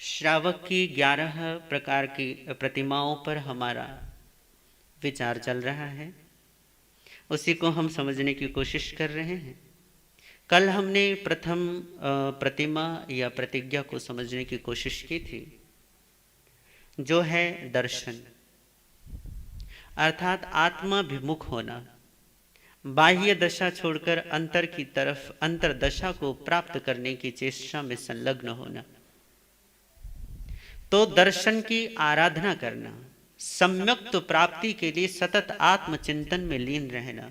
श्रावक की 11 प्रकार की प्रतिमाओं पर हमारा विचार चल रहा है। उसी को हम समझने की कोशिश कर रहे हैं। कल हमने प्रथम प्रतिमा या प्रतिज्ञा को समझने की कोशिश की थी, जो है दर्शन, अर्थात आत्माभिमुख होना, बाह्य दशा छोड़कर अंतर की तरफ अंतर दशा को प्राप्त करने की चेष्टा में संलग्न होना। तो दर्शन की आराधना करना, सम्यक प्राप्ति के लिए सतत आत्मचिंतन में लीन रहना,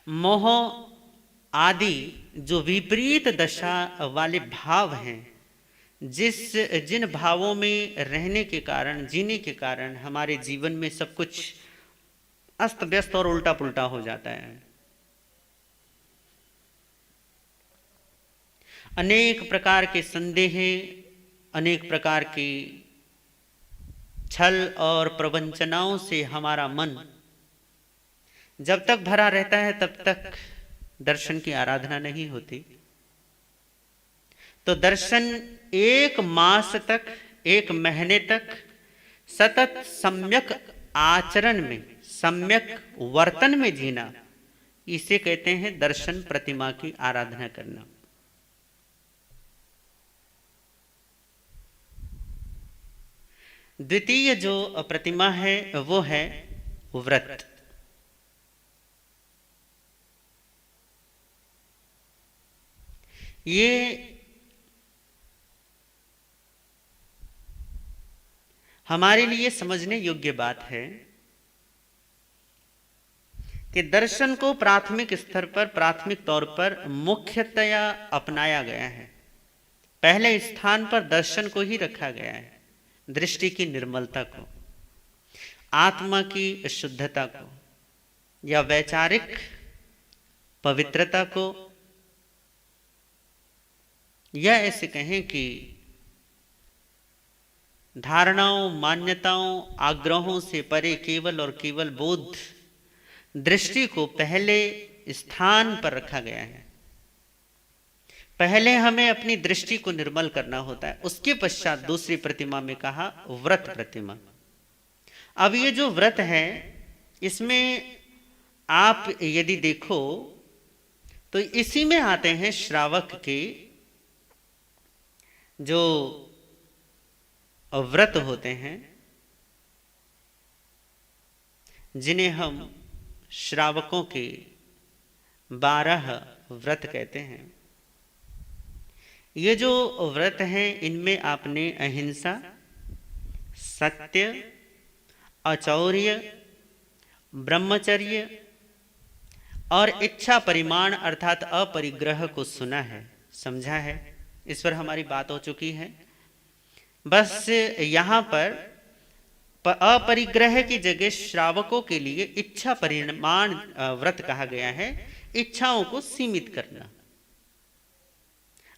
मोह आदि जो विपरीत दशा वाले भाव हैं, जिन भावों में रहने के कारण, जीने के कारण हमारे जीवन में सब कुछ अस्त व्यस्त और उल्टा पुल्टा हो जाता है। अनेक प्रकार के संदेह, अनेक प्रकार की छल और प्रवंचनाओं से हमारा मन जब तक भरा रहता है तब तक दर्शन की आराधना नहीं होती। तो दर्शन 1 मास तक, 1 महीने तक सतत सम्यक आचरण में, सम्यक वर्तन में जीना, इसे कहते हैं दर्शन प्रतिमा की आराधना करना। द्वितीय जो प्रतिमा है वो है व्रत। ये हमारे लिए समझने योग्य बात है कि दर्शन को प्राथमिक स्तर पर, प्राथमिक तौर पर मुख्यतया अपनाया गया है। पहले स्थान पर दर्शन को ही रखा गया है। दृष्टि की निर्मलता को, आत्मा की शुद्धता को या वैचारिक पवित्रता को, या ऐसे कहें कि धारणाओं, मान्यताओं, आग्रहों से परे केवल और केवल बोध दृष्टि को पहले स्थान पर रखा गया है। पहले हमें अपनी दृष्टि को निर्मल करना होता है, उसके पश्चात दूसरी प्रतिमा में कहा व्रत प्रतिमा। अब ये जो व्रत है, इसमें आप यदि देखो तो इसी में आते हैं श्रावक के जो व्रत होते हैं, जिन्हें हम श्रावकों के 12 व्रत कहते हैं। ये जो व्रत हैं, इनमें आपने अहिंसा, सत्य, अचौर्य, ब्रह्मचर्य और इच्छा परिमाण अर्थात अपरिग्रह को सुना है, समझा है। इस पर हमारी बात हो चुकी है। बस यहाँ पर अपरिग्रह की जगह श्रावकों के लिए इच्छा परिमाण व्रत कहा गया है। इच्छाओं को सीमित करना,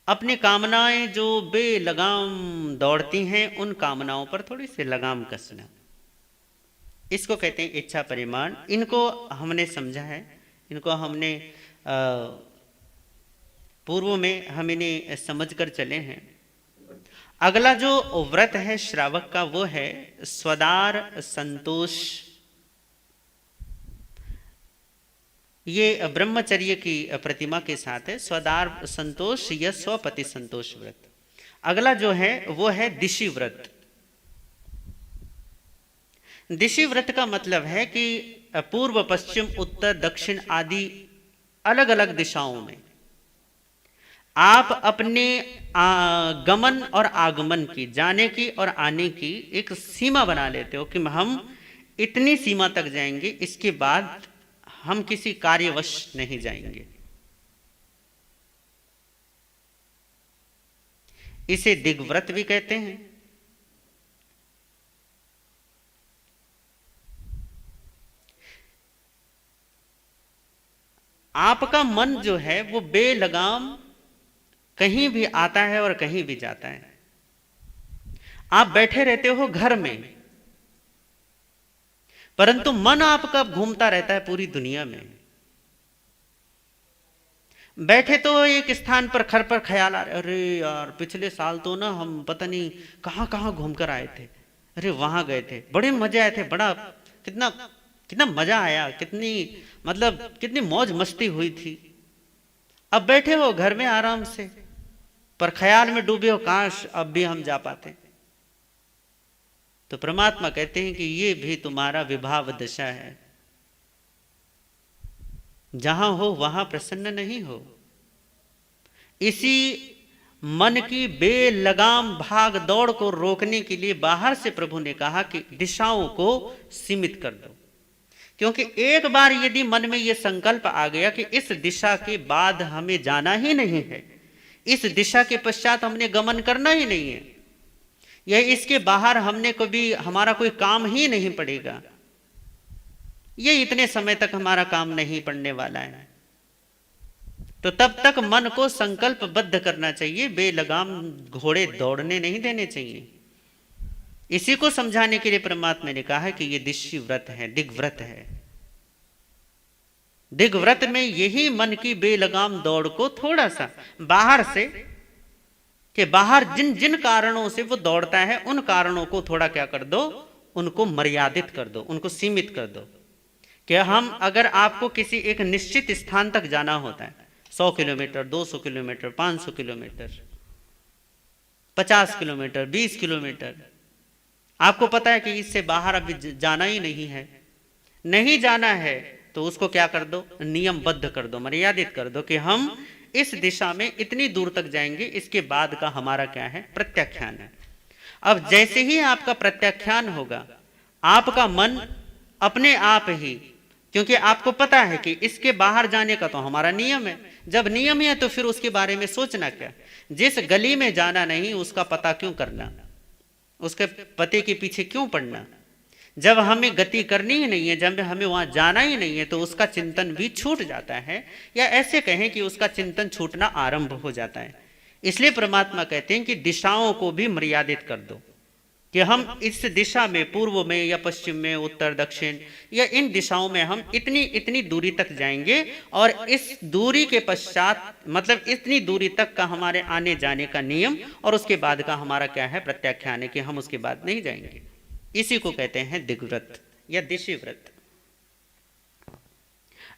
अपनी कामनाएं जो बेलगाम दौड़ती हैं, उन कामनाओं पर थोड़ी सी लगाम कसना, इसको कहते हैं इच्छा परिमाण। इनको हमने समझा है, इनको हमने पूर्व में हम इन्हें समझ कर चले हैं। अगला जो व्रत है श्रावक का, वो है स्वदार संतोष। ये ब्रह्मचर्य की प्रतिमा के साथ है, स्वदार संतोष या स्वपति संतोष व्रत। अगला जो है वो है दिशि व्रत। दिशि व्रत का मतलब है कि पूर्व, पश्चिम, उत्तर, दक्षिण आदि अलग अलग दिशाओं में आप अपने गमन और आगमन की, जाने की और आने की एक सीमा बना लेते हो कि हम इतनी सीमा तक जाएंगे, इसके बाद हम किसी कार्यवश नहीं जाएंगे। इसे दिग्व्रत भी कहते हैं। आपका मन जो है वो बेलगाम कहीं भी आता है और कहीं भी जाता है। आप बैठे रहते हो घर में, परंतु मन आपका घूमता रहता है पूरी दुनिया में। बैठे तो एक स्थान पर खर पर ख्याल आ रहा, अरे यार पिछले साल तो ना हम पता नहीं कहाँ कहाँ घूम कर आए थे, अरे वहां गए थे, बड़े मजे आए थे, बड़ा कितना कितना मजा आया, कितनी मतलब कितनी मौज मस्ती हुई थी। अब बैठे हो घर में आराम से, पर ख्याल में डूबे हो, काश अब भी हम जा पाते। तो परमात्मा कहते हैं कि ये भी तुम्हारा विभाव दशा है, जहां हो वहां प्रसन्न नहीं हो। इसी मन की बेलगाम भाग दौड़ को रोकने के लिए बाहर से प्रभु ने कहा कि दिशाओं को सीमित कर दो। क्योंकि एक बार यदि मन में यह संकल्प आ गया कि इस दिशा के बाद हमें जाना ही नहीं है, इस दिशा के पश्चात हमने गमन करना ही नहीं है, यह इसके बाहर हमने कभी हमारा कोई काम ही नहीं पड़ेगा, ये इतने समय तक हमारा काम नहीं पड़ने वाला है, तो तब तक मन को संकल्पबद्ध करना चाहिए, बेलगाम घोड़े दौड़ने नहीं देने चाहिए। इसी को समझाने के लिए परमात्मा ने कहा कि ये दिशि व्रत है, दिग्व्रत है। दिग्व्रत में यही मन की बेलगाम दौड़ को थोड़ा सा बाहर से, कि बाहर जिन जिन कारणों से वो दौड़ता है उन कारणों को थोड़ा क्या कर दो, उनको मर्यादित कर दो, उनको सीमित कर दो। कि हम अगर आपको किसी एक निश्चित स्थान तक जाना होता है, 100 kilometre, 200 kilometre, 500 kilometre, 50 kilometre, 20 kilometre, आपको पता है कि इससे बाहर अभी जाना ही नहीं है, नहीं जाना है, तो उसको क्या कर दो, नियमबद्ध कर दो, मर्यादित कर दो कि हम इस दिशा में इतनी दूर तक जाएंगे, इसके बाद का हमारा क्या है, प्रत्याख्यान है। अब जैसे ही आपका प्रत्याख्यान होगा, आपका मन अपने आप ही, क्योंकि आपको पता है कि इसके बाहर जाने का तो हमारा नियम है, जब नियम है तो फिर उसके बारे में सोचना क्या, जिस गली में जाना नहीं उसका पता क्यों करना, उसके पते के पीछे क्यों पड़ना, जब हमें गति करनी ही नहीं है, जब हमें वहां जाना ही नहीं है, तो उसका चिंतन भी छूट जाता है, या ऐसे कहें कि उसका चिंतन छूटना आरंभ हो जाता है। इसलिए परमात्मा कहते हैं कि दिशाओं को भी मर्यादित कर दो, कि हम इस दिशा में, पूर्व में या पश्चिम में, उत्तर दक्षिण या इन दिशाओं में हम इतनी इतनी दूरी तक जाएंगे, और इस दूरी के पश्चात मतलब इतनी दूरी तक का हमारे आने जाने का नियम, और उसके बाद का हमारा क्या है, प्रत्याख्यान है कि हम उसके बाद नहीं जाएंगे। इसी को कहते हैं दिग्व्रत या दिशि व्रत।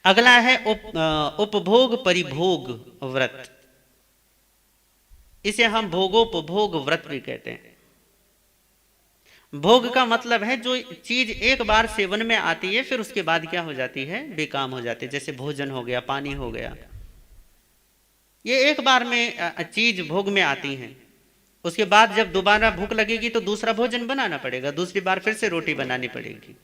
अगला है उपभोग परिभोग व्रत, इसे हम भोगोपभोग व्रत भी कहते हैं। भोग का मतलब है जो चीज एक बार सेवन में आती है, फिर उसके बाद क्या हो जाती है, बेकाम हो जाती है, जैसे भोजन हो गया, पानी हो गया, ये एक बार में चीज भोग में आती है, उसके बाद जब दोबारा भूख लगेगी तो दूसरा भोजन बनाना पड़ेगा, दूसरी बार फिर से रोटी बनानी पड़ेगी।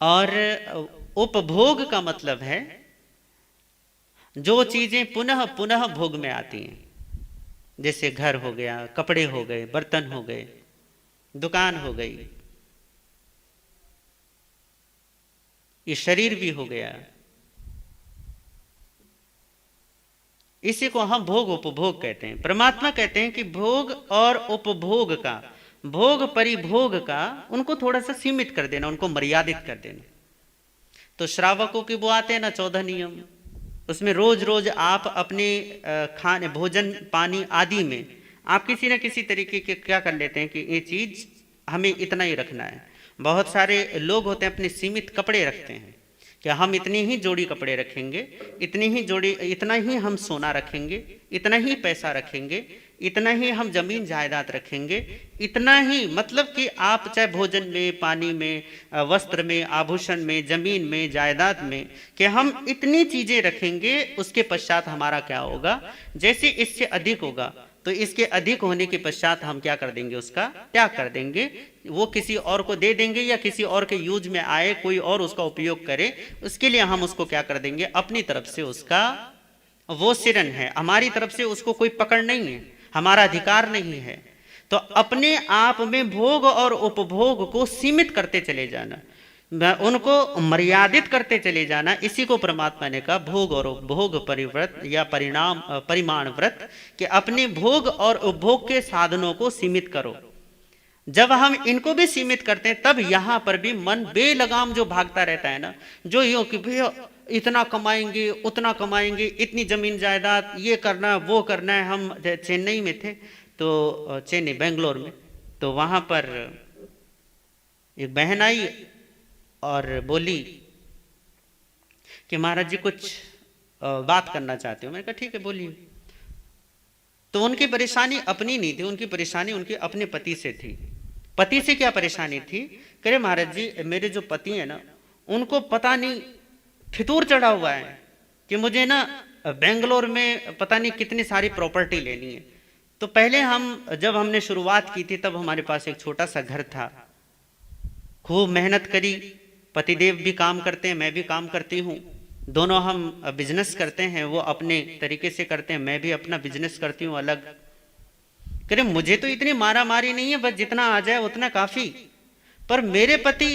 और उपभोग का मतलब है जो चीजें पुनः पुनः भोग में आती हैं, जैसे घर हो गया, कपड़े हो गए, बर्तन हो गए, दुकान हो गई, ये शरीर भी हो गया, इसी को हम भोग उपभोग कहते हैं। परमात्मा कहते हैं कि भोग और उपभोग का, भोग परिभोग का, उनको थोड़ा सा सीमित कर देना, उनको मर्यादित कर देना। तो श्रावकों की वो आते हैं ना 14 नियम, उसमें रोज रोज आप अपने खाने, भोजन, पानी आदि में आप किसी न किसी तरीके के क्या कर लेते हैं कि ये चीज हमें इतना ही रखना है। बहुत सारे लोग होते हैं अपने सीमित कपड़े रखते हैं कि हम इतनी ही जोड़ी कपड़े रखेंगे, इतनी ही जोड़ी, इतना ही हम सोना रखेंगे, इतना ही पैसा रखेंगे, इतना ही हम जमीन जायदाद रखेंगे, इतना ही, मतलब कि आप चाहे भोजन में, पानी में, वस्त्र में, आभूषण में, जमीन में, जायदाद में, कि हम इतनी चीजें रखेंगे, उसके पश्चात हमारा क्या होगा, जैसे इससे अधिक होगा तो इसके अधिक होने के पश्चात हम क्या कर देंगे, उसका त्याग कर देंगे, वो किसी और को दे देंगे, या किसी और के यूज में आए, कोई और उसका उपयोग करे, उसके लिए हम उसको क्या कर देंगे, अपनी तरफ से उसका वो सिरन है, हमारी तरफ से उसको कोई पकड़ नहीं है, हमारा अधिकार नहीं है। तो अपने आप में भोग और उपभोग को सीमित करते चले जाना, उनको मर्यादित करते चले जाना, इसी को परमात्मा ने कहा भोग और उपभोग परिव्रत या परिमाण व्रत, कि अपने भोग और उपभोग के साधनों को सीमित करो। जब हम इनको भी सीमित करते हैं तब यहां पर भी मन बेलगाम जो भागता रहता है ना, जो यूं कि भैया इतना कमाएंगे उतना कमाएंगे, इतनी जमीन जायदाद, ये करना है वो करना है। हम चेन्नई में थे, तो चेन्नई बेंगलोर में, तो वहां पर एक बहन आई और बोली कि महाराज जी कुछ बात करना चाहते हो। मैंने कहा ठीक है बोलिए। तो उनकी परेशानी अपनी नहीं थी, उनकी परेशानी उनके अपने पति से थी। पति से क्या परेशानी थी? कह रहे महाराज जी मेरे जो पति है ना, उनको पता नहीं फितूर चढ़ा हुआ है कि मुझे ना बेंगलोर में पता नहीं कितनी सारी प्रॉपर्टी लेनी है। तो पहले जब हमने शुरुआत की थी तब हमारे पास एक छोटा सा घर था, खूब मेहनत करी, पतिदेव भी काम करते हैं, मैं भी काम करती हूँ, दोनों हम बिजनेस करते हैं, वो अपने तरीके से करते हैं, मैं भी अपना बिजनेस करती हूँ अलग। करे मुझे तो इतनी मारा मारी नहीं है, बस जितना आ जाए उतना काफी। पर मेरे पति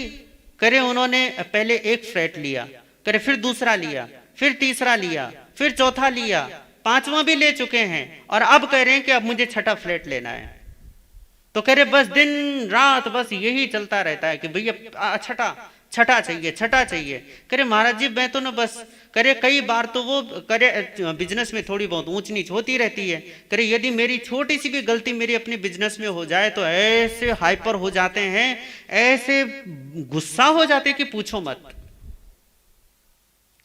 करे उन्होंने पहले एक फ्लैट लिया, करे फिर दूसरा लिया, फिर तीसरा लिया, फिर चौथा लिया, पांचवा भी ले चुके हैं और अब कह रहे हैं कि अब मुझे छठा फ्लैट लेना है। तो कह रहे बस दिन रात बस यही चलता रहता है कि भैया छठा चाहिए, छठा चाहिए। करे महाराज जी मैं तो ना बस, करे कई बार तो वो करे बिजनेस में थोड़ी बहुत ऊंच नीच होती रहती है, करे यदि मेरी छोटी सी भी गलती मेरी अपने बिजनेस में हो जाए तो ऐसे हाइपर हो जाते हैं, ऐसे गुस्सा हो जाते कि पूछो मत।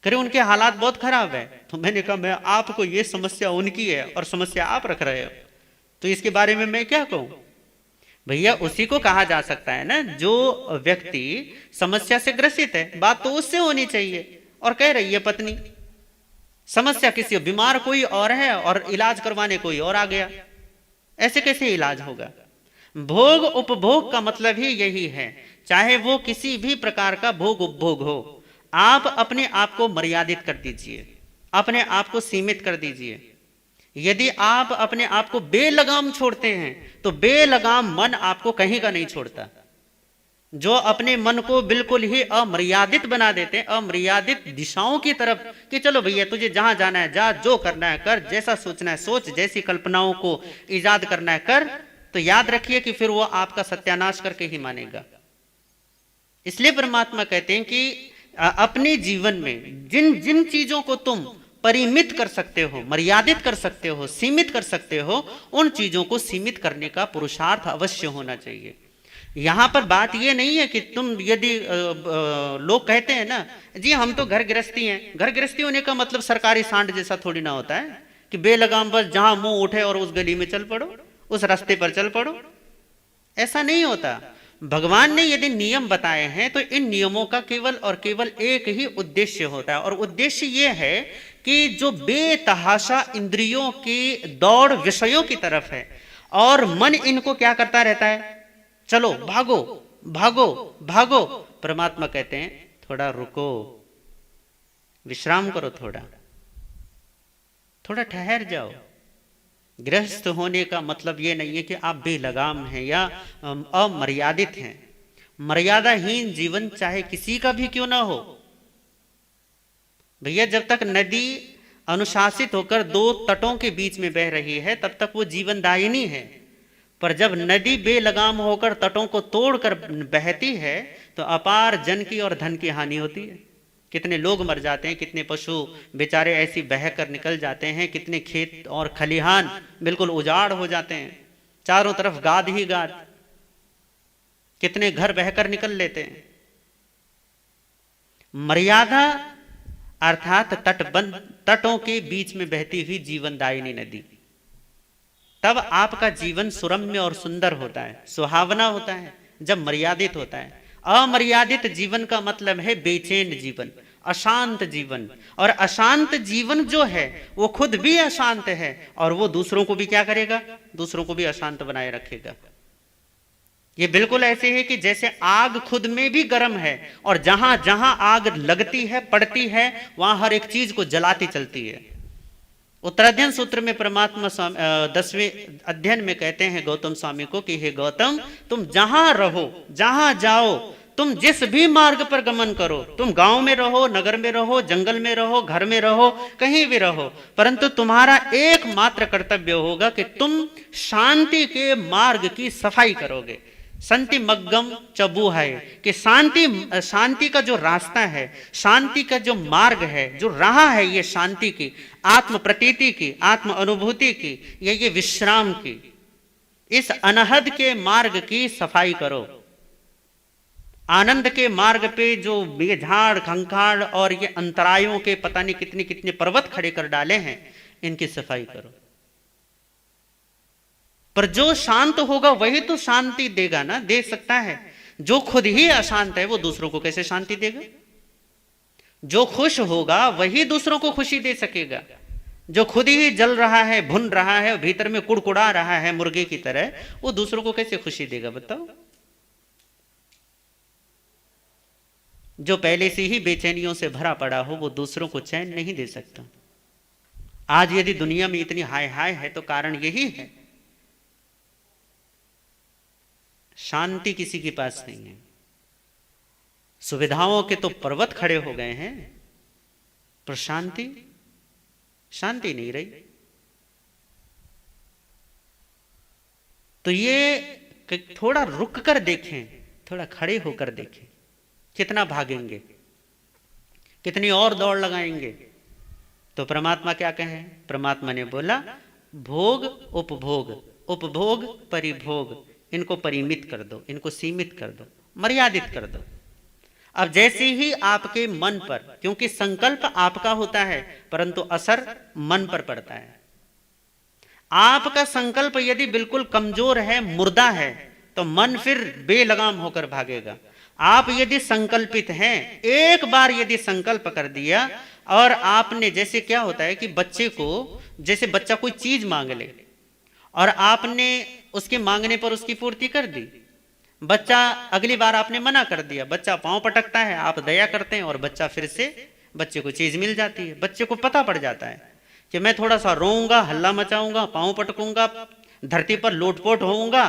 करे उनके हालात बहुत खराब है। तो मैंने कहा मैं आपको ये समस्या उनकी है और समस्या आप रख रहे हो, तो इसके बारे में मैं क्या कहूं? भैया उसी को कहा जा सकता है ना जो व्यक्ति समस्या से ग्रसित है, बात तो उससे होनी चाहिए। और कह रही है पत्नी समस्या किसी बीमार कोई और है और इलाज करवाने कोई और आ गया, ऐसे कैसे इलाज होगा? भोग उपभोग का मतलब ही यही है, चाहे वो किसी भी प्रकार का भोग उपभोग हो, आप अपने आप को मर्यादित कर दीजिए, अपने आप को सीमित कर दीजिए। यदि आप अपने आप को बेलगाम छोड़ते हैं तो बेलगाम मन आपको कहीं का नहीं छोड़ता। जो अपने मन को बिल्कुल ही अमर्यादित बना देते हैं, अमर्यादित दिशाओं की तरफ कि चलो भैया तुझे जहां जाना है जा, जो करना है कर, जैसा सोचना है सोच, जैसी कल्पनाओं को ईजाद करना है कर, तो याद रखिए कि फिर वो आपका सत्यानाश करके ही मानेगा। इसलिए परमात्मा कहते हैं कि अपने जीवन में जिन जिन चीजों को तुम परिमित कर सकते हो, मर्यादित कर सकते हो, सीमित कर सकते हो, उन चीजों को सीमित करने का पुरुषार्थ अवश्य होना चाहिए। यहां पर बात यह नहीं है कि तुम यदि लोग कहते हैं ना जी हम तो घर गृहस्थी हैं, घर गृहस्थी होने का मतलब सरकारी सांड जैसा थोड़ी ना होता है कि बेलगाम बस जहां मुंह उठे और उस गली में चल पड़ो, उस रास्ते पर चल पड़ो, ऐसा नहीं होता। भगवान ने यदि नियम बताए हैं तो इन नियमों का केवल और केवल एक ही उद्देश्य होता है, और उद्देश्य यह है कि जो बेतहाशा इंद्रियों की दौड़ विषयों की तरफ है और मन इनको क्या करता रहता है, चलो भागो भागो भागो। परमात्मा कहते हैं थोड़ा रुको, विश्राम करो, थोड़ा ठहर जाओ। गृहस्थ होने का मतलब यह नहीं है कि आप बेलगाम हैं या अमर्यादित हैं। मर्यादाहीन जीवन चाहे किसी का भी क्यों ना हो। भैया जब तक नदी अनुशासित होकर दो तटों के बीच में बह रही है तब तक वो जीवनदायिनी है, पर जब नदी बेलगाम होकर तटों को तोड़कर बहती है तो अपार जन की और धन की हानि होती है। कितने लोग मर जाते हैं, कितने पशु बेचारे ऐसी बहकर निकल जाते हैं, कितने खेत और खलिहान बिल्कुल उजाड़ हो जाते हैं, चारों तरफ गाद ही गाद, कितने घर बहकर निकल लेते हैं। मर्यादा अर्थात तटबंध, तटों के बीच में बहती हुई जीवनदायिनी नदी, तब आपका जीवन सुरम्य और सुंदर होता है, सुहावना होता है जब मर्यादित होता है। अमर्यादित जीवन का मतलब है बेचैन जीवन, अशांत जीवन, और अशांत जीवन जो है वो खुद भी अशांत है और वो दूसरों को भी क्या करेगा, दूसरों को भी अशांत बनाए रखेगा। ये बिल्कुल ऐसे है कि जैसे आग खुद में भी गर्म है और जहां जहां आग लगती है पड़ती है वहां हर एक चीज को जलाती चलती है। उत्तराध्ययन सूत्र में परमात्मा 10वें अध्ययन में कहते हैं गौतम स्वामी को कि हे गौतम, तुम जहां रहो, जहां जाओ, तुम जिस भी मार्ग पर गमन करो, तुम गांव में रहो, नगर में रहो, जंगल में रहो, घर में रहो, कहीं भी रहो, परंतु तुम्हारा एकमात्र कर्तव्य होगा कि तुम शांति के मार्ग की सफाई करोगे। शांति मग्गम चबू है, कि शांति का जो रास्ता है, शांति का जो मार्ग है, जो राह है, ये शांति की, आत्म प्रतीति की, आत्म अनुभूति की, ये विश्राम की, इस अनहद के मार्ग की सफाई करो। आनंद के मार्ग पे जो ये झाड़ खंखाड़ और ये अंतरायों के पता नहीं कितने कितने पर्वत खड़े कर डाले हैं, इनकी सफाई करो। पर जो शांत होगा वही तो शांति देगा ना, दे सकता है। जो खुद ही अशांत है वो दूसरों को कैसे शांति देगा? जो खुश होगा वही दूसरों को खुशी दे सकेगा। जो खुद ही जल रहा है, भुन रहा है, भीतर में कुड़कुड़ा रहा है मुर्गे की तरह, वो दूसरों को कैसे खुशी देगा बताओ? जो पहले से ही बेचैनियों से भरा पड़ा हो वो दूसरों को चैन नहीं दे सकता। आज यदि दुनिया में इतनी हाय हाय है तो कारण यही है, शांति किसी के पास नहीं है। सुविधाओं के तो पर्वत खड़े हो गए हैं, पर शांति नहीं रही। तो ये थोड़ा रुक कर देखें, थोड़ा खड़े होकर देखें, कितना भागेंगे, कितनी और दौड़ लगाएंगे। तो परमात्मा क्या कहे? परमात्मा ने बोला भोग उपभोग, उपभोग परिभोग, इनको परिमित कर दो, इनको सीमित कर दो, मर्यादित कर दो। अब जैसे ही आपके मन पर, क्योंकि संकल्प आपका होता है परंतु असर मन पर पड़ता है। आपका संकल्प यदि बिल्कुल कमजोर है, मुर्दा है, तो मन फिर बेलगाम होकर भागेगा। आप यदि संकल्पित हैं, एक बार यदि संकल्प कर दिया, और आपने, जैसे क्या होता है कि बच्चे को, जैसे बच्चा कोई चीज मांग ले और आपने उसके मांगने पर उसकी पूर्ति कर दी, बच्चा अगली बार आपने मना कर दिया, बच्चा पांव पटकता है, आप दया करते हैं और बच्चा फिर से, बच्चे को चीज मिल जाती है। बच्चे को पता पड़ जाता है कि मैं थोड़ा सा रोऊंगा, हल्ला मचाऊंगा, पांव पटकूंगा, धरती पर लोटपोट होऊंगा,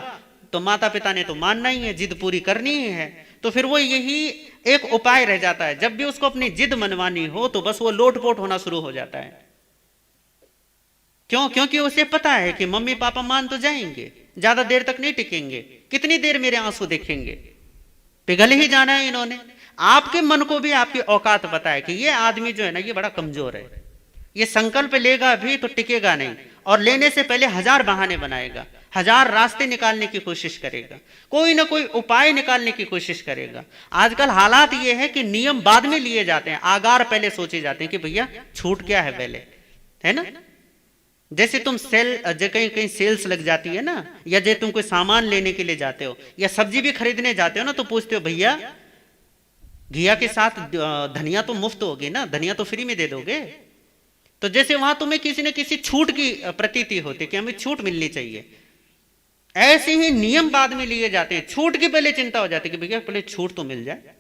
तो माता पिता ने तो मानना ही है, जिद पूरी करनी ही है। तो फिर वो यही एक उपाय रह जाता है, जब भी उसको अपनी जिद मनवानी हो तो बस वो लोटपोट होना शुरू हो जाता है। क्यों? क्योंकि उसे पता है कि मम्मी पापा मान तो जाएंगे, ज्यादा देर तक नहीं टिकेंगे, कितनी देर मेरे आंसू देखेंगे, पिघल ही जाना है इन्होंने। आपके मन को भी आपकी औकात पता है कि ये आदमी जो है ना, ये बड़ा कमजोर है, ये संकल्प लेगा भी तो टिकेगा नहीं, और लेने से पहले 1000 बहाने बनाएगा, 1000 रास्ते निकालने की कोशिश करेगा, कोई ना कोई उपाय निकालने की कोशिश करेगा। आजकल हालात ये है कि नियम बाद में लिए जाते हैं, आगार पहले सोचे जाते हैं कि भैया छूट क्या है पहले, है ना। जैसे तुम कहीं कहीं सेल्स लग जाती है ना, या जैसे तुम कोई सामान लेने के लिए जाते हो या सब्जी भी खरीदने जाते हो ना, तो पूछते हो भैया घिया के साथ धनिया तो मुफ्त होगी ना, धनिया तो फ्री में दे दोगे। तो जैसे वहां तुम्हें किसी न किसी छूट की प्रतीति होती कि हमें छूट मिलनी चाहिए, ऐसे ही नियम बाद में लिए जाते हैं, छूट की पहले चिंता हो जाती है कि भैया पहले छूट तो मिल जाए।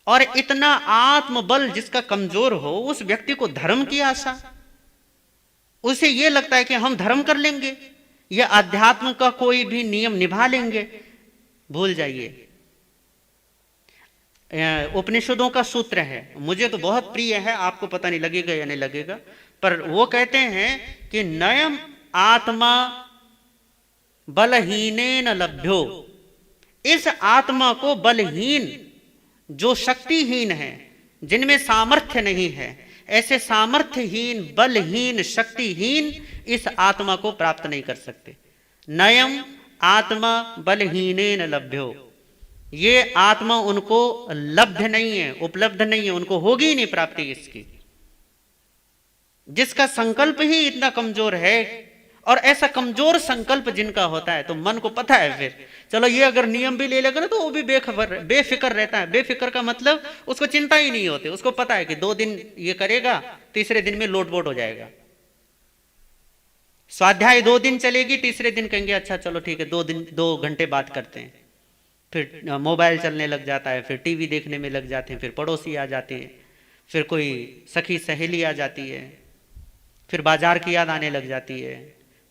और इतना आत्मबल जिसका कमजोर हो, उस व्यक्ति को धर्म की आशा, उसे यह लगता है कि हम धर्म कर लेंगे या अध्यात्म का कोई भी नियम निभा लेंगे। भूल जाइए। उपनिषदों का सूत्र है, मुझे तो बहुत प्रिय है, आपको पता नहीं लगेगा या नहीं लगेगा, पर वो कहते हैं कि नयम आत्मा बलहीनेन लभ्यो, इस आत्मा को बलहीन, जो शक्तिहीन है, जिनमें सामर्थ्य नहीं है, ऐसे सामर्थ्यहीन, बलहीन, शक्तिहीन इस आत्मा को प्राप्त नहीं कर सकते। नयम आत्मा बलहीनेन लभ्यो, ये आत्मा उनको लब्ध नहीं है, उपलब्ध नहीं है, उनको होगी ही नहीं प्राप्ति इसकी। जिसका संकल्प ही इतना कमजोर है, और ऐसा कमजोर संकल्प जिनका होता है, तो मन को पता है फिर चलो ये अगर नियम भी ले लेगा ना तो वो भी बेफिक्र रहता है। बेफिक्र का मतलब उसको चिंता ही नहीं होती, उसको पता है कि 2 दिन ये करेगा, तीसरे दिन में लोटपोट हो जाएगा। स्वाध्याय 2 दिन चलेगी, तीसरे दिन कहेंगे अच्छा चलो ठीक है 2 घंटे बात करते हैं, फिर मोबाइल चलने लग जाता है, फिर टीवी देखने में लग जाते हैं, फिर पड़ोसी आ जाते हैं, फिर कोई सखी सहेली आ जाती है, फिर बाजार की याद आने लग जाती है,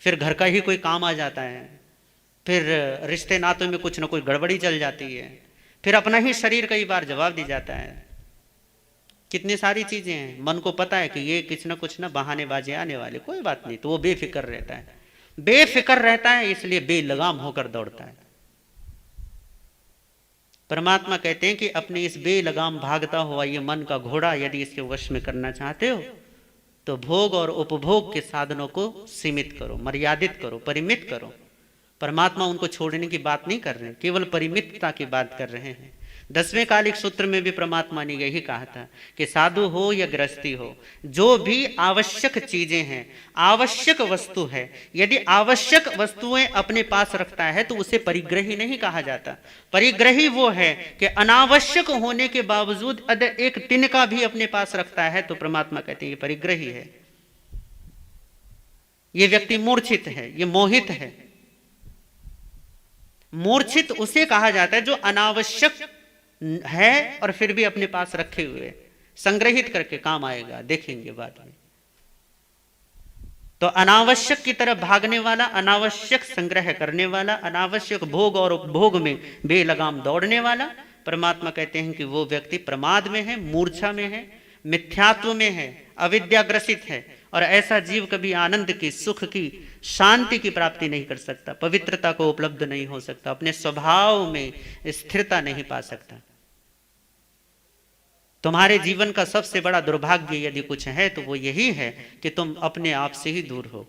फिर घर का ही कोई काम आ जाता है, फिर रिश्ते नातों में कुछ ना कोई गड़बड़ी चल जाती है, फिर अपना ही शरीर कई बार जवाब दी जाता है। कितनी सारी चीजें हैं, मन को पता है कि ये कुछ ना बहानेबाजी आने वाले, कोई बात नहीं, तो वो बेफिक्र रहता है। बेफिक्र रहता है, इसलिए बेलगाम होकर दौड़ता है। परमात्मा कहते हैं कि अपने इस बेलगाम भागता हुआ ये मन का घोड़ा यदि इसके वश में करना चाहते हो तो भोग और उपभोग के साधनों को सीमित करो, मर्यादित करो, परिमित करो। परमात्मा उनको छोड़ने की बात नहीं कर रहे, केवल परिमितता की बात कर रहे हैं। 10वें कालिक सूत्र में भी परमात्मा ने यही कहा था कि साधु हो या गृहस्थी हो, जो भी आवश्यक चीजें हैं, आवश्यक वस्तु है, यदि आवश्यक वस्तुएं अपने पास रखता है तो उसे परिग्रही नहीं कहा जाता। परिग्रही वो है कि अनावश्यक होने के बावजूद अगर एक तिनका भी अपने पास रखता है तो परमात्मा कहते हैं ये परिग्रही है, ये व्यक्ति मूर्छित है, ये मोहित है। मूर्छित उसे कहा जाता है जो अनावश्यक है और फिर भी अपने पास रखे हुए, संग्रहित करके काम आएगा, देखेंगे बाद में। तो अनावश्यक की तरफ भागने वाला, अनावश्यक संग्रह करने वाला, अनावश्यक भोग और उपभोग में बेलगाम दौड़ने वाला, परमात्मा कहते हैं कि वो व्यक्ति प्रमाद में है, मूर्छा में है, मिथ्यात्व में है, अविद्याग्रसित है। और ऐसा जीव कभी आनंद की, सुख की, शांति की प्राप्ति नहीं कर सकता, पवित्रता को उपलब्ध नहीं हो सकता, अपने स्वभाव में स्थिरता नहीं पा सकता। तुम्हारे जीवन का सबसे बड़ा दुर्भाग्य यदि कुछ है तो वो यही है कि तुम अपने आप से ही दूर हो,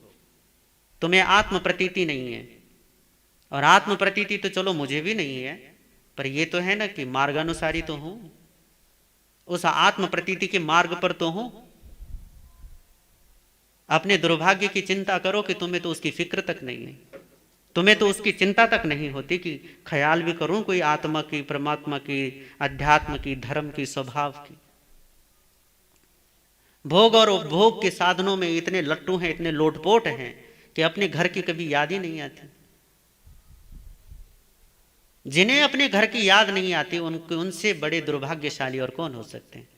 तुम्हें आत्म प्रतीति नहीं है। और आत्म प्रतीति तो चलो मुझे भी नहीं है, पर ये तो है ना कि मार्गानुसारी तो हूं, उस आत्म प्रतीति के मार्ग पर तो हूं। अपने दुर्भाग्य की चिंता करो कि तुम्हें तो उसकी फिक्र तक नहीं है, तुम्हें तो उसकी चिंता तक नहीं होती कि ख्याल भी करूं कोई आत्मा की, परमात्मा की, अध्यात्म की, धर्म की, स्वभाव की। भोग और उपभोग के साधनों में इतने लट्टू हैं, इतने लोटपोट हैं कि अपने घर की कभी याद ही नहीं आती। जिन्हें अपने घर की याद नहीं आती उनसे बड़े दुर्भाग्यशाली और कौन हो सकते हैं।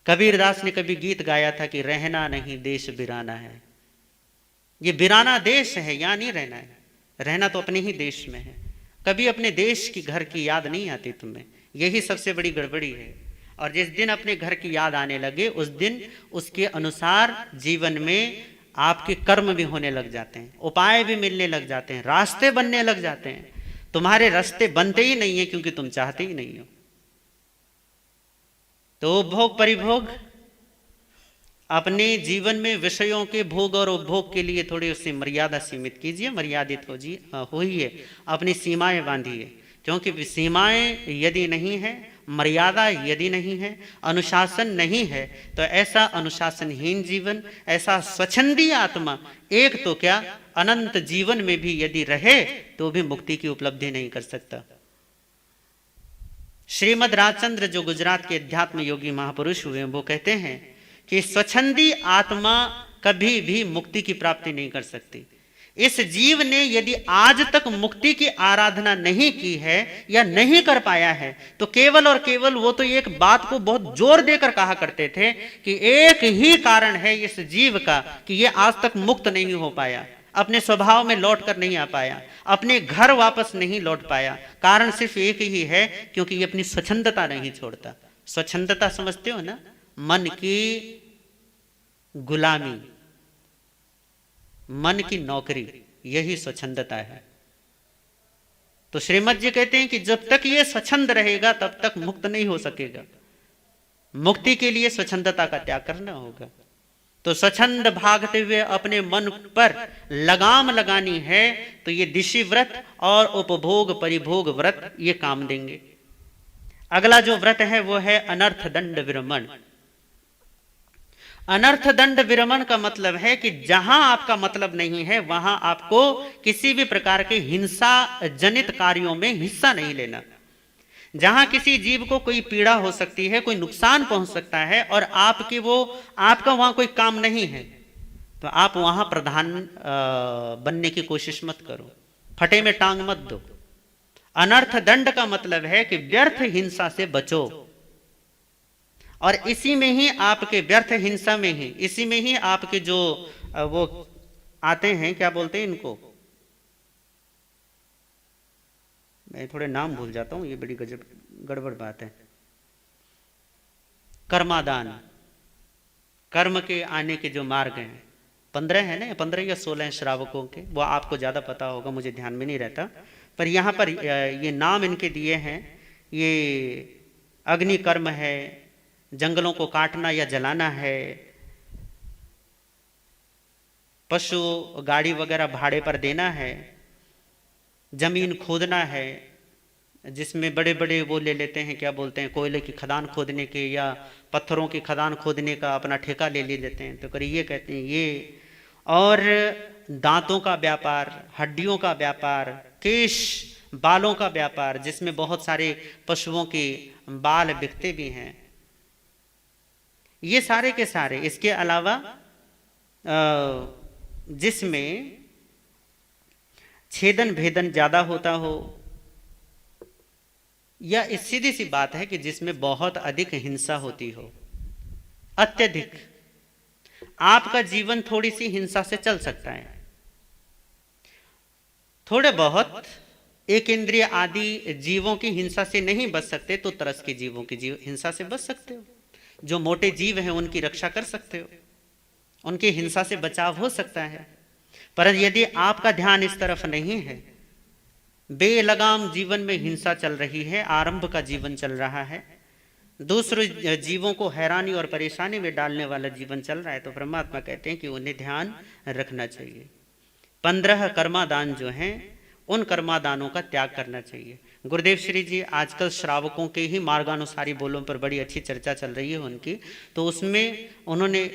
कबीरदास ने कभी गीत गाया था कि रहना नहीं देश बिराना है। ये बिराना देश है, यहां नहीं रहना है, रहना तो अपने ही देश में है। कभी अपने देश की, घर की याद नहीं आती तुम्हें, यही सबसे बड़ी गड़बड़ी है। और जिस दिन अपने घर की याद आने लगे उस दिन उसके अनुसार जीवन में आपके कर्म भी होने लग जाते हैं, उपाय भी मिलने लग जाते हैं, रास्ते बनने लग जाते हैं। तुम्हारे रास्ते बनते ही नहीं है क्योंकि तुम चाहते ही नहीं हो। तो उपभोग परिभोग, अपने जीवन में विषयों के भोग और उपभोग के लिए थोड़ी उससे मर्यादा सीमित कीजिए, मर्यादित होइए, अपनी सीमाएं बांधिए। क्योंकि सीमाएं यदि नहीं है, मर्यादा यदि नहीं है, अनुशासन नहीं है, तो ऐसा अनुशासनहीन जीवन, ऐसा स्वच्छंदी आत्मा एक तो क्या अनंत जीवन में भी यदि रहे तो भी मुक्ति की उपलब्धि नहीं कर सकता। श्रीमद राजचंद्र जो गुजरात के अध्यात्म योगी महापुरुष हुए वो कहते हैं कि स्वच्छंदी आत्मा कभी भी मुक्ति की प्राप्ति नहीं कर सकती। इस जीव ने यदि आज तक मुक्ति की आराधना नहीं की है या नहीं कर पाया है तो केवल और केवल वो तो एक बात को बहुत जोर देकर कहा करते थे कि एक ही कारण है इस जीव का कि ये आज तक मुक्त नहीं हो पाया, अपने स्वभाव में लौट कर नहीं आ पाया, अपने घर वापस नहीं लौट पाया। कारण सिर्फ एक ही है, क्योंकि ये अपनी स्वच्छंदता नहीं छोड़ता। स्वच्छंदता समझते हो ना, मन की गुलामी, मन की नौकरी, यही स्वच्छंदता है। तो श्रीमद जी कहते हैं कि जब तक ये स्वच्छंद रहेगा तब तक मुक्त नहीं हो सकेगा। मुक्ति के लिए स्वच्छंदता का त्याग करना होगा। तो स्वच्छंद भागते हुए अपने मन पर लगाम लगानी है तो ये दिशि व्रत और उपभोग परिभोग व्रत ये काम देंगे। अगला जो व्रत है वो है अनर्थ दंड विरमण। अनर्थ दंड विरमण का मतलब है कि जहां आपका मतलब नहीं है वहां आपको किसी भी प्रकार के हिंसा जनित कार्यों में हिस्सा नहीं लेना। जहां किसी जीव को कोई पीड़ा हो सकती है, कोई नुकसान पहुंच सकता है और आपका वहां कोई काम नहीं है तो आप वहां प्रधान बनने की कोशिश मत करो, फटे में टांग मत दो। अनर्थ दंड का मतलब है कि व्यर्थ हिंसा से बचो। और इसी में ही आपके व्यर्थ हिंसा में ही, इसी में ही आपके जो वो आते हैं, क्या बोलते हैं इनको, मैं थोड़े नाम भूल जाता हूं, ये बड़ी गजब गड़बड़ बात है। कर्मादान, कर्म के आने के जो मार्ग हैं, 15 है ना, 15 या 16 हैं श्रावकों के, वो आपको ज़्यादा पता होगा, मुझे ध्यान में नहीं रहता। पर यहाँ पर ये नाम इनके दिए हैं। ये अग्नि कर्म है, जंगलों को काटना या जलाना है, पशु गाड़ी वगैरह भाड़े पर देना है, जमीन खोदना है, जिसमें बड़े बड़े वो ले लेते हैं, क्या बोलते हैं, कोयले की खदान खोदने के या पत्थरों की खदान खोदने का अपना ठेका ले लेते हैं, तो करिए कहते हैं ये। और दांतों का व्यापार, हड्डियों का व्यापार, केश बालों का व्यापार, जिसमें बहुत सारे पशुओं के बाल बिकते भी हैं, ये सारे के सारे। इसके अलावा जिसमें छेदन भेदन ज्यादा होता हो, या इस सीधी सी बात है कि जिसमें बहुत अधिक हिंसा होती हो, अत्यधिक। आपका जीवन थोड़ी सी हिंसा से चल सकता है, थोड़े बहुत एक इंद्रिय आदि जीवों की हिंसा से नहीं बच सकते, तो तरस के जीवों की हिंसा से बच सकते हो। जो मोटे जीव हैं उनकी रक्षा कर सकते हो, उनकी हिंसा से बचाव हो सकता है। पर यदि आपका ध्यान इस तरफ नहीं है, बेलगाम जीवन में हिंसा चल रही है, आरंभ का जीवन चल रहा है, दूसरे जीवों को हैरानी और परेशानी में डालने वाला जीवन चल रहा है, तो परमात्मा कहते हैं कि उन्हें ध्यान रखना चाहिए। 15 कर्मादान जो हैं, उन कर्मादानों का त्याग करना चाहिए। गुरुदेव श्री जी आजकल श्रावकों के ही मार्गानुसारी बोलों पर बड़ी अच्छी चर्चा चल रही है उनकी, तो उसमें उन्होंने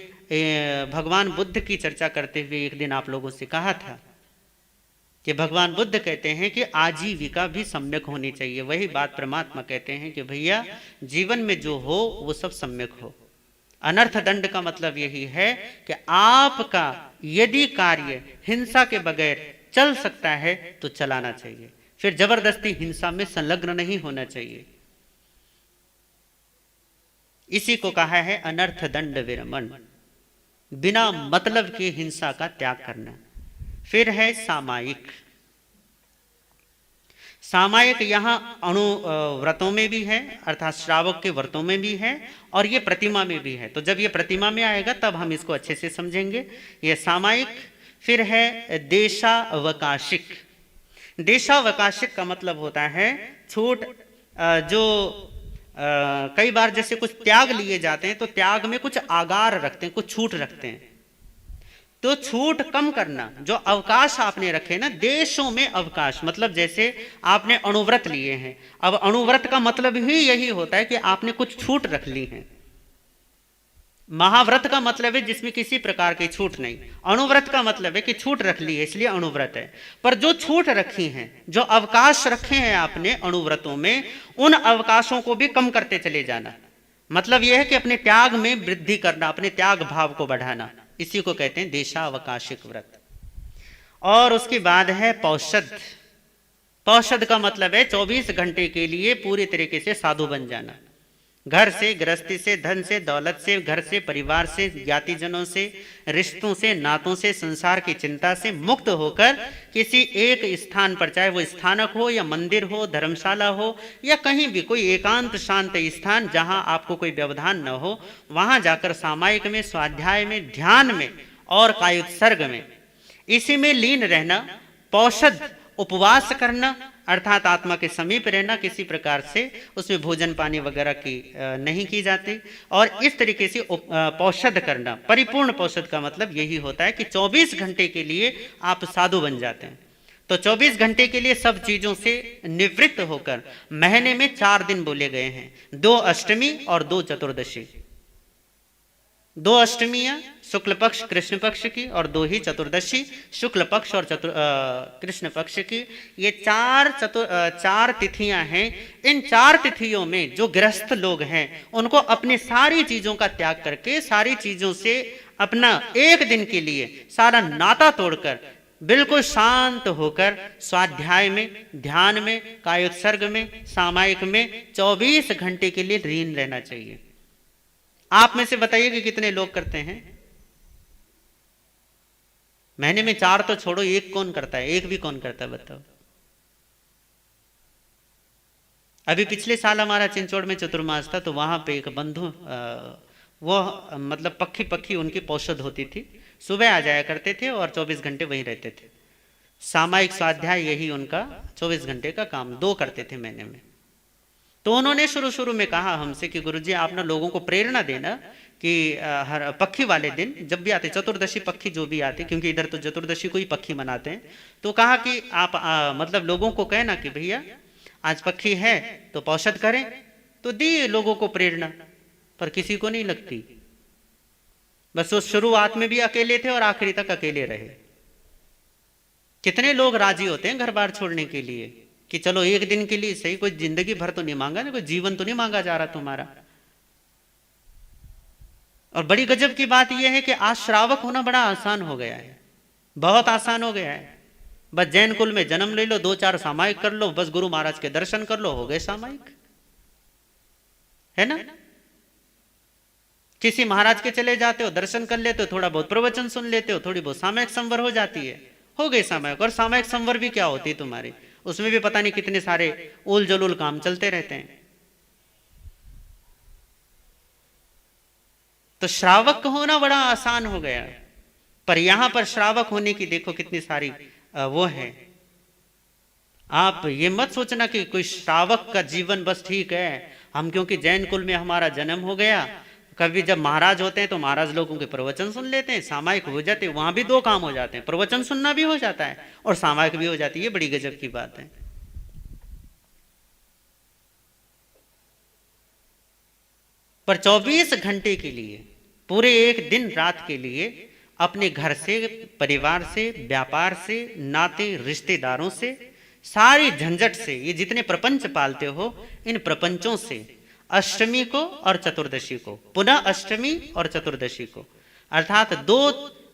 भगवान बुद्ध की चर्चा करते हुए एक दिन आप लोगों से कहा था कि भगवान बुद्ध कहते हैं कि आजीविका भी सम्यक होनी चाहिए। वही बात परमात्मा कहते हैं कि भैया जीवन में जो हो वो सब सम्यक हो। अनर्थ दंड का मतलब यही है कि आपका यदि कार्य हिंसा के बगैर चल सकता है तो चलाना चाहिए, फिर जबरदस्ती हिंसा में संलग्न नहीं होना चाहिए। इसी को कहा है अनर्थ दंड विरमण, बिना मतलब की हिंसा का त्याग करना। फिर है सामायिक। सामायिक यहाँ व्रतों में भी है, अर्थात श्रावक के व्रतों में भी है, और ये प्रतिमा में भी है। तो जब ये प्रतिमा में आएगा तब हम इसको अच्छे से समझेंगे, ये सामायिक। फिर है देशावकाशिक। देशावकाशिक का मतलब होता है छूट, जो कई बार जैसे कुछ त्याग लिए जाते हैं तो त्याग में कुछ आगार रखते हैं, कुछ छूट रखते हैं, तो छूट कम करना। जो अवकाश आपने रखे ना, देशों में अवकाश, मतलब जैसे आपने अणुव्रत लिए हैं, अब अणुव्रत का मतलब ही यही होता है कि आपने कुछ छूट रख ली है। महाव्रत का मतलब है जिसमें किसी प्रकार की छूट नहीं, अणुव्रत का मतलब है कि छूट रख ली है इसलिए अणुव्रत है। पर जो छूट रखी हैं, जो अवकाश रखे हैं आपने अणुव्रतों में, उन अवकाशों को भी कम करते चले जाना। मतलब यह है कि अपने त्याग में वृद्धि करना, अपने त्याग भाव को बढ़ाना, इसी को कहते हैं देशावकाशिक व्रत। और उसके बाद है पौषध। पौषध का मतलब है 24 घंटे के लिए पूरी तरीके से साधु बन जाना, घर से, गृहस्थी से, धन से, दौलत से, घर से, परिवार से, ज्ञातिजनों से, रिश्तों से, नातों से, संसार की चिंता से मुक्त होकर किसी एक स्थान पर, चाहे वो स्थानक हो या मंदिर हो, धर्मशाला हो या कहीं भी कोई एकांत शांत स्थान जहां आपको कोई व्यवधान न हो, वहां जाकर सामायिक में, स्वाध्याय में, ध्यान में और कायोत्सर्ग में, इसी में लीन रहना। पौषध उपवास करना, अर्थात आत्मा के समीप रहना, किसी प्रकार से उसमें भोजन पानी वगैरह की नहीं की जाती, और इस तरीके से पौषध करना। परिपूर्ण पौषध का मतलब यही होता है कि 24 घंटे के लिए आप साधु बन जाते हैं। तो 24 घंटे के लिए सब चीजों से निवृत्त होकर महीने में 4 दिन बोले गए हैं, 2 अष्टमी और 2 चतुर्दशी। 2 अष्टमियां शुक्ल पक्ष कृष्ण पक्ष की, और 2 ही चतुर्दशी शुक्ल पक्ष और कृष्ण पक्ष की। ये 4 तिथियां हैं। इन 4 तिथियों में जो गृहस्थ लोग हैं उनको अपनी सारी चीजों का त्याग करके, सारी चीजों से अपना एक दिन के लिए सारा नाता तोड़कर, बिल्कुल शांत होकर स्वाध्याय में, ध्यान में, कायोत्सर्ग में, सामायिक में 24 घंटे के लिए लीन रहना चाहिए। आप में से बताइए कि कितने लोग करते हैं? महीने में 4 तो छोड़ो, 1 कौन करता है? 1 भी कौन करता है बताओ? अभी पिछले साल हमारा चिंचोड़ में चतुर्मास था, तो वहां पे एक बंधु, वो मतलब पक्की उनकी पौषध होती थी, सुबह आ जाया करते थे और 24 घंटे वहीं रहते थे। सामायिक स्वाध्याय यही उनका 24 घंटे का काम, 2 करते थे महीने में। तो उन्होंने शुरू शुरू में कहा हमसे कि गुरुजी आप ना लोगों को प्रेरणा देना कि हर पक्षी वाले दिन जब भी आते, चतुर्दशी पक्षी जो भी आते, क्योंकि इधर तो चतुर्दशी को ही पक्षी मनाते हैं, तो कहा कि आप मतलब लोगों को कहना कि भैया आज पक्षी है तो पौषध करें। तो दिए लोगों को प्रेरणा, पर किसी को नहीं लगती। बस वो शुरुआत में भी अकेले थे और आखिरी तक अकेले रहे। कितने लोग राजी होते हैं घर बार छोड़ने के लिए कि चलो एक दिन के लिए सही, कोई जिंदगी भर तो नहीं मांगा ना, कोई जीवन तो नहीं मांगा जा रहा तुम्हारा। और बड़ी गजब की बात यह है कि आज श्रावक होना बड़ा आसान हो गया है, बहुत आसान हो गया है। बस जैन कुल में जन्म ले लो, 2-4 सामायिक कर लो, बस गुरु महाराज के दर्शन कर लो, हो गए सामायिक, है ना। किसी महाराज के चले जाते हो, दर्शन कर लेते हो, थोड़ा बहुत प्रवचन सुन लेते हो, थोड़ी बहुत सामायिक संवर हो जाती है, हो गए सामायिक। और सामायिक संवर भी क्या होती है तुम्हारी, उसमें भी पता नहीं कितने सारे उल जलूल काम चलते रहते हैं। तो श्रावक होना बड़ा आसान हो गया, पर यहां पर श्रावक होने की देखो कितनी सारी वो है। आप ये मत सोचना कि कोई श्रावक का जीवन बस ठीक है, हम क्योंकि जैन कुल में हमारा जन्म हो गया, कभी जब महाराज होते हैं तो महाराज लोगों के प्रवचन सुन लेते हैं, सामायिक हो जाते हैं, वहां भी 2 काम हो जाते हैं, प्रवचन सुनना भी हो जाता है और सामायिक भी हो जाती है। ये बड़ी गजब की बात है। पर 24 घंटे के लिए, पूरे एक दिन रात के लिए अपने घर से, परिवार से, व्यापार से, नाते रिश्तेदारों से, सारी झंझट से, ये जितने प्रपंच पालते हो इन प्रपंचों से, अष्टमी को और चतुर्दशी को, पुनः अष्टमी और चतुर्दशी को, अर्थात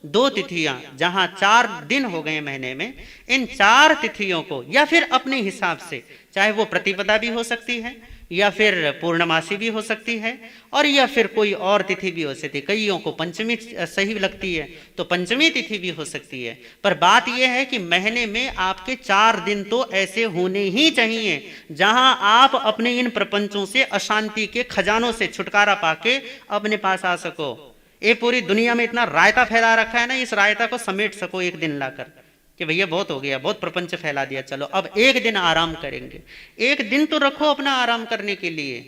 दो तिथियां, जहां 4 दिन हो गए महीने में, इन 4 तिथियों को, या फिर अपने हिसाब से, चाहे वो प्रतिपदा भी हो सकती है, या फिर पूर्णमासी भी हो सकती है, और या फिर कोई और तिथि भी हो सकती है। कईयों को पंचमी सही लगती है तो पंचमी तिथि भी हो सकती है। पर बात यह है कि महीने में आपके 4 दिन तो ऐसे होने ही चाहिए जहां आप अपने इन प्रपंचों से, अशांति के खजानों से छुटकारा पाके अपने पास आ सको। ये पूरी दुनिया में इतना रायता फैला रखा है ना, इस रायता को समेट सको एक दिन लाकर कि भैया बहुत हो गया, बहुत प्रपंच फैला दिया, चलो अब एक दिन आराम करेंगे। एक दिन तो रखो अपना आराम करने के लिए,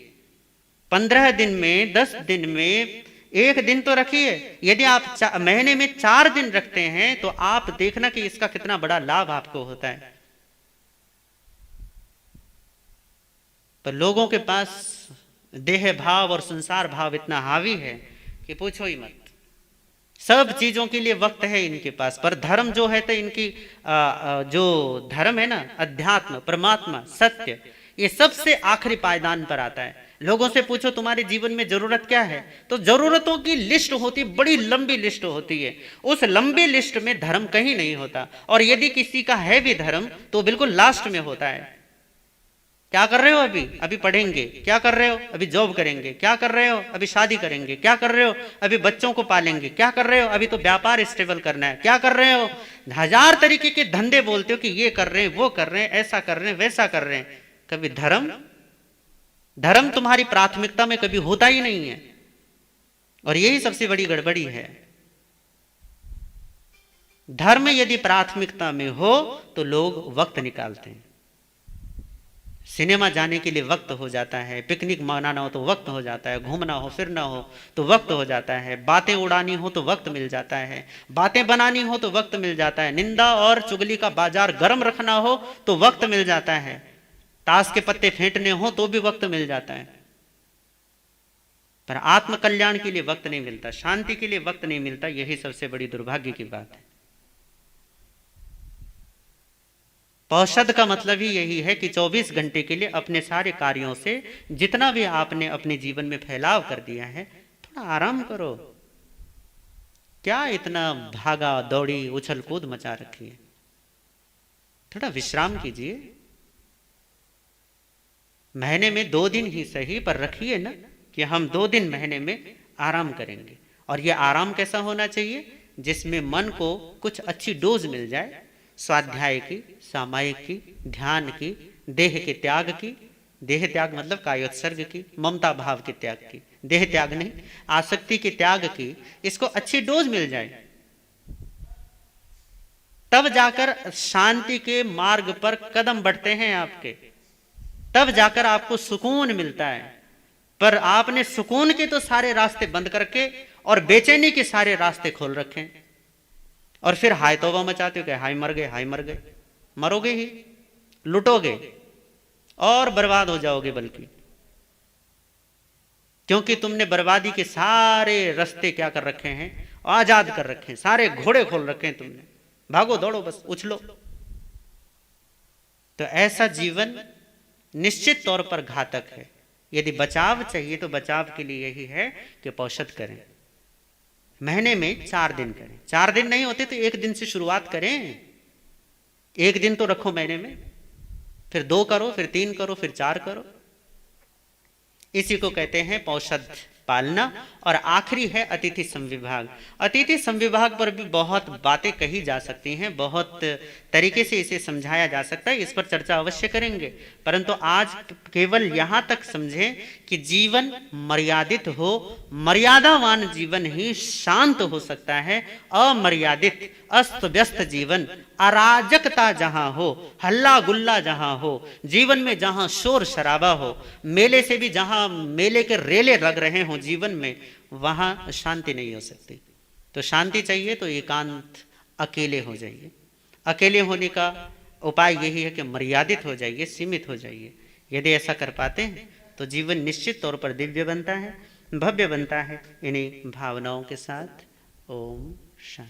15 दिन में, 10 दिन में एक दिन तो रखिए। यदि आप महीने में 4 दिन रखते हैं तो आप देखना कि इसका कितना बड़ा लाभ आपको होता है। पर लोगों के पास देह भाव और संसार भाव इतना हावी है कि पूछो ही मत। सब चीजों के लिए वक्त है इनके पास, पर धर्म जो है तो इनकी जो धर्म है ना, अध्यात्म, परमात्मा, सत्य, ये सबसे आखिरी पायदान पर आता है। लोगों से पूछो तुम्हारे जीवन में जरूरत क्या है, तो जरूरतों की लिस्ट होती, बड़ी लंबी लिस्ट होती है। उस लंबी लिस्ट में धर्म कहीं नहीं होता, और यदि किसी का है भी धर्म तो बिल्कुल लास्ट में होता है। क्या कर रहे हो अभी? अभी पढ़ेंगे। क्या कर रहे हो? अभी जॉब करेंगे। क्या कर रहे हो? अभी शादी करेंगे। क्या कर रहे हो? अभी बच्चों को पालेंगे। क्या कर रहे हो? अभी तो व्यापार स्टेबल करना है। क्या कर रहे हो? 1000 तरीके के धंधे बोलते हो कि ये कर रहे हैं, वो कर रहे हैं, ऐसा कर रहे हैं, वैसा कर रहे हैं। कभी धर्म तुम्हारी प्राथमिकता में कभी होता ही नहीं है, और यही सबसे बड़ी गड़बड़ी है। धर्म यदि प्राथमिकता में हो तो लोग वक्त निकालते हैं। सिनेमा जाने के लिए वक्त हो जाता है, पिकनिक मनाना हो तो वक्त हो जाता है, घूमना हो फिरना हो तो वक्त हो जाता है, बातें उड़ानी हो तो वक्त मिल जाता है, बातें बनानी हो तो वक्त मिल जाता है, निंदा और चुगली का बाजार गर्म रखना हो तो वक्त मिल जाता है, ताश के पत्ते फेंटने हो तो भी वक्त मिल जाता है। पर आत्म कल्याण के लिए वक्त नहीं मिलता, शांति के लिए वक्त नहीं मिलता। यही सबसे बड़ी दुर्भाग्य की बात है। पौषध का मतलब ही यही है कि 24 घंटे के लिए अपने सारे कार्यों से जितना भी आपने अपने जीवन में फैलाव कर दिया है, थोड़ा आराम करो। क्या इतना भागा दौड़ी उछल कूद मचा रखी है? थोड़ा विश्राम कीजिए। महीने में 2 दिन ही सही, पर रखिए ना कि हम 2 दिन महीने में आराम करेंगे। और यह आराम कैसा होना चाहिए? जिसमें मन को कुछ अच्छी डोज मिल जाए, स्वाध्याय की, सामायिक की, ध्यान की, देह के त्याग की, देह त्याग मतलब कायोत्सर्ग की, ममता भाव के त्याग की, देह त्याग नहीं, आसक्ति के त्याग की, इसको अच्छी डोज मिल जाए। तब जाकर शांति के मार्ग पर कदम बढ़ते हैं आपके, तब जाकर आपको सुकून मिलता है। पर आपने सुकून के तो सारे रास्ते बंद करके और बेचैनी के सारे रास्ते खोल रखे हैं, और फिर हाय तौबा मचाते हो कि हाय मर गए, हाय मर गए। मरोगे ही, लुटोगे और बर्बाद हो जाओगे, बल्कि क्योंकि तुमने बर्बादी के सारे रास्ते क्या कर रखे हैं, आजाद कर रखे हैं, सारे घोड़े खोल रखे हैं तुमने। भागो दौड़ो, बस उछलो। तो ऐसा जीवन निश्चित तौर पर घातक है। यदि बचाव चाहिए तो बचाव के लिए यही है कि पौषध करें, महीने में 4 दिन करें। 4 दिन नहीं होते तो 1 दिन से शुरुआत करें। 1 दिन तो रखो महीने में, फिर 2 करो, फिर 3 करो, फिर 4 करो। इसी को कहते हैं पौषध पालना। और आखिरी है अतिथि संविभाग। अतिथि संविभाग पर भी बहुत बातें कही जा सकती हैं, बहुत तरीके से इसे समझाया जा सकता है, इस पर चर्चा अवश्य करेंगे। परंतु आज केवल यहाँ तक समझें कि जीवन मर्यादित हो, मर्यादावान जीवन ही शांत हो सकता है। अमर्यादित अस्त व्यस्त जीवन, अराजकता जहां हो, हल्ला गुल्ला जहां हो, जीवन में जहां शोर शराबा हो, मेले से भी जहां मेले के रेले लग रहे हों जीवन में, वहां शांति नहीं हो सकती। तो शांति चाहिए तो एकांत, अकेले हो जाइए। अकेले होने का उपाय यही है कि मर्यादित हो जाइए, सीमित हो जाइए। यदि ऐसा कर पाते हैं तो जीवन निश्चित तौर पर दिव्य बनता है, भव्य बनता है। इन्हीं भावनाओं के साथ ओम शांति।